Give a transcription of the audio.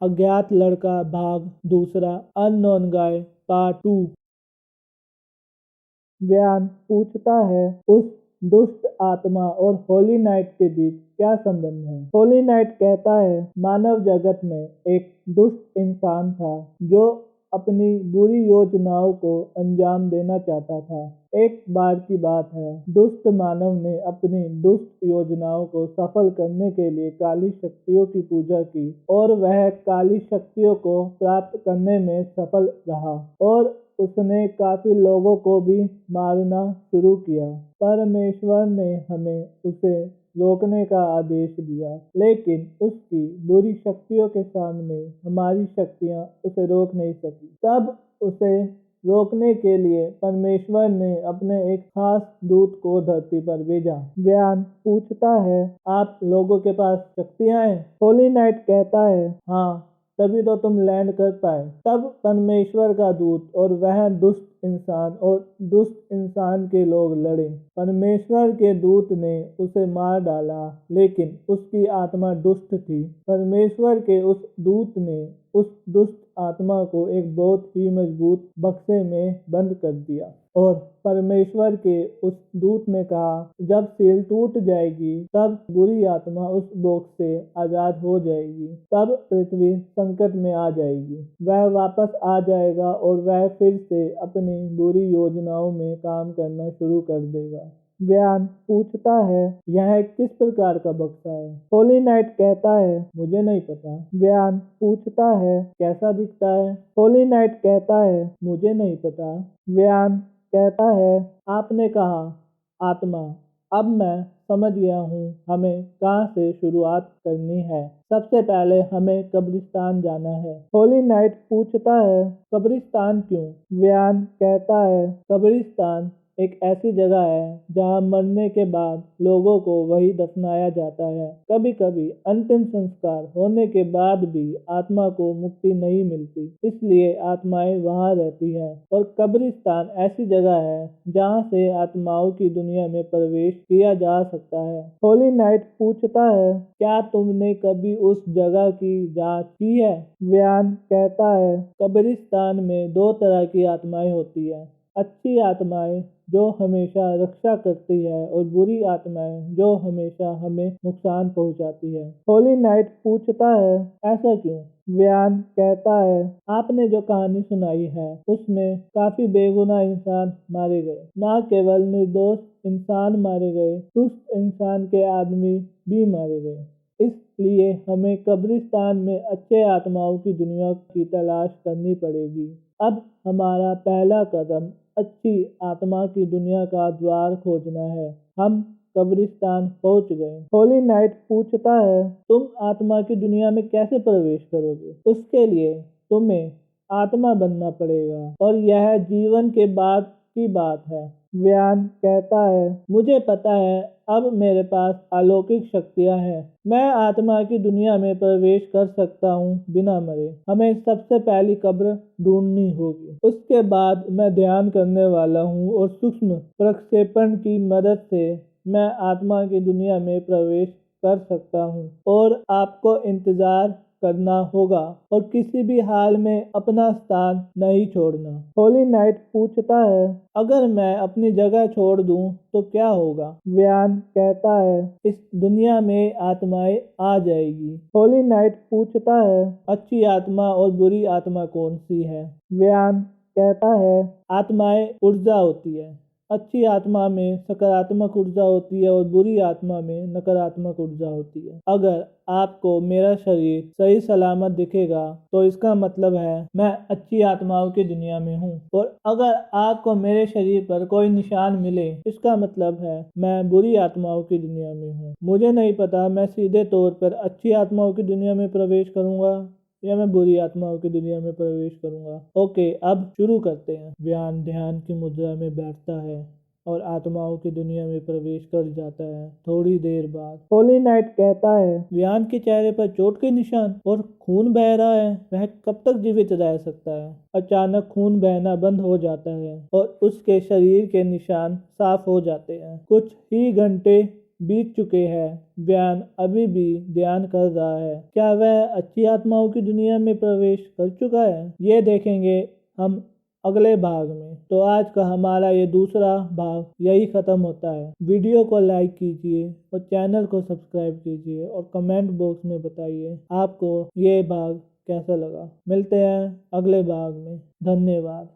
अज्ञात लड़का भाग दूसरा अननोन गाय पार्ट 2। व्यान पूछता है, उस दुष्ट आत्मा और होली नाइट के बीच क्या संबंध है। होली नाइट कहता है, मानव जगत में एक दुष्ट इंसान था जो अपनी बुरी योजनाओं को अंजाम देना चाहता था। एक बार की बात है, दुष्ट मानव ने अपनी दुष्ट योजनाओं को सफल करने के लिए काली शक्तियों की पूजा की और वह काली शक्तियों को प्राप्त करने में सफल रहा और उसने काफी लोगों को भी मारना शुरू किया। परमेश्वर ने हमें उसे रोकने का आदेश दिया, लेकिन उसकी बुरी शक्तियों के सामने हमारी शक्तियां उसे रोक नहीं सकी। तब उसे रोकने के लिए परमेश्वर ने अपने एक खास दूत को धरती पर भेजा। व्यान पूछता है, आप लोगों के पास शक्तियां हैं? होली नाइट कहता है, हाँ, तभी तो तुम लैंड कर पाए। तब परमेश्वर का दूत और वह दुष्ट इंसान और दुष्ट इंसान के लोग लड़े। परमेश्वर के दूत ने उसे मार डाला, लेकिन उसकी आत्मा दुष्ट थी। परमेश्वर के उस दूत ने उस दुष्ट आत्मा को एक बहुत ही मजबूत बक्से में बंद कर दिया और परमेश्वर के उस दूत ने कहा, जब सील टूट जाएगी तब बुरी आत्मा उस बॉक्स से आजाद हो जाएगी। तब पृथ्वी संकट में आ जाएगी, वह वापस आ जाएगा और वह फिर से अपनी बुरी योजनाओं में काम करना शुरू कर देगा। व्यान पूछता है, यह किस प्रकार का बक्सा है? होली नाइट कहता है, मुझे नहीं पता। व्यान पूछता है, कैसा दिखता है? होली नाइट कहता है, मुझे नहीं पता। व्यान कहता है, आपने कहा आत्मा, अब मैं समझ गया हूँ हमें कहाँ से शुरुआत करनी है। सबसे पहले हमें कब्रिस्तान जाना है। होली नाइट पूछता है, कब्रिस्तान क्यों? व्यान कहता है, कब्रिस्तान एक ऐसी जगह है जहाँ मरने के बाद लोगों को वही दफनाया जाता है। कभी कभी अंतिम संस्कार होने के बाद भी आत्मा को मुक्ति नहीं मिलती, इसलिए आत्माएं वहाँ रहती हैं। और कब्रिस्तान ऐसी जगह है जहाँ से आत्माओं की दुनिया में प्रवेश किया जा सकता है। होली नाइट पूछता है, क्या तुमने कभी उस जगह की जांच की है? व्यान कहता है, कब्रिस्तान में दो तरह की आत्माएं होती है, अच्छी आत्माएं जो हमेशा रक्षा करती है और बुरी आत्माएं जो हमेशा हमें नुकसान पहुंचाती है। होली नाइट पूछता है, ऐसा क्यों? व्यान कहता है, आपने जो कहानी सुनाई है उसमें काफी बेगुनाह इंसान मारे गए। ना केवल निर्दोष इंसान मारे गए, दुष्ट इंसान के आदमी भी मारे गए। इसलिए हमें कब्रिस्तान में अच्छे आत्माओं की दुनिया की तलाश करनी पड़ेगी। अब हमारा पहला कदम अच्छी आत्मा की दुनिया का द्वार खोजना है। हम कब्रिस्तान पहुंच गए। होली नाइट पूछता है, तुम आत्मा की दुनिया में कैसे प्रवेश करोगे? उसके लिए तुम्हें आत्मा बनना पड़ेगा और यह जीवन के बाद की बात है। व्यान कहता है, मुझे पता है, अब मेरे पास अलौकिक शक्तियां हैं। मैं आत्मा की दुनिया में प्रवेश कर सकता हूँ बिना मरे। हमें सबसे पहली कब्र ढूंढनी होगी। उसके बाद मैं ध्यान करने वाला हूँ और सूक्ष्म प्रक्षेपण की मदद से मैं आत्मा की दुनिया में प्रवेश कर सकता हूँ और आपको इंतजार करना होगा और किसी भी हाल में अपना स्थान नहीं छोड़ना। होली नाइट पूछता है, अगर मैं अपनी जगह छोड़ दूं तो क्या होगा? व्यान कहता है, इस दुनिया में आत्माएं आ जाएगी। होली नाइट पूछता है, अच्छी आत्मा और बुरी आत्मा कौन सी है? व्यान कहता है, आत्माएं ऊर्जा होती है। अच्छी आत्मा में सकारात्मक ऊर्जा होती है और बुरी आत्मा में नकारात्मक ऊर्जा होती है। अगर आपको मेरा शरीर सही सलामत दिखेगा तो इसका मतलब है मैं अच्छी आत्माओं की दुनिया में हूँ, और अगर आपको मेरे शरीर पर कोई निशान मिले इसका मतलब है मैं बुरी आत्माओं की दुनिया में हूँ। मुझे नहीं पता मैं सीधे तौर पर अच्छी आत्माओं की दुनिया में प्रवेश करूंगा या मैं बुरी आत्माओं की दुनिया में प्रवेश करूंगा। ओके, अब शुरू करते हैं। व्यान ध्यान की मुद्रा में बैठता है और आत्माओं की दुनिया में प्रवेश कर जाता है। थोड़ी देर बाद होली नाइट कहता है, व्यान के चेहरे पर चोट के निशान और खून बह रहा है, वह कब तक जीवित रह सकता है? अचानक खून बहना बंद हो जाता है और उसके शरीर के निशान साफ हो जाते हैं। कुछ ही घंटे बीत चुके हैं, व्यान अभी भी ध्यान कर रहा है। क्या वह अच्छी आत्माओं की दुनिया में प्रवेश कर चुका है? ये देखेंगे हम अगले भाग में। तो आज का हमारा ये दूसरा भाग यही खत्म होता है। वीडियो को लाइक कीजिए और चैनल को सब्सक्राइब कीजिए और कमेंट बॉक्स में बताइए आपको ये भाग कैसा लगा। मिलते हैं अगले भाग में। धन्यवाद।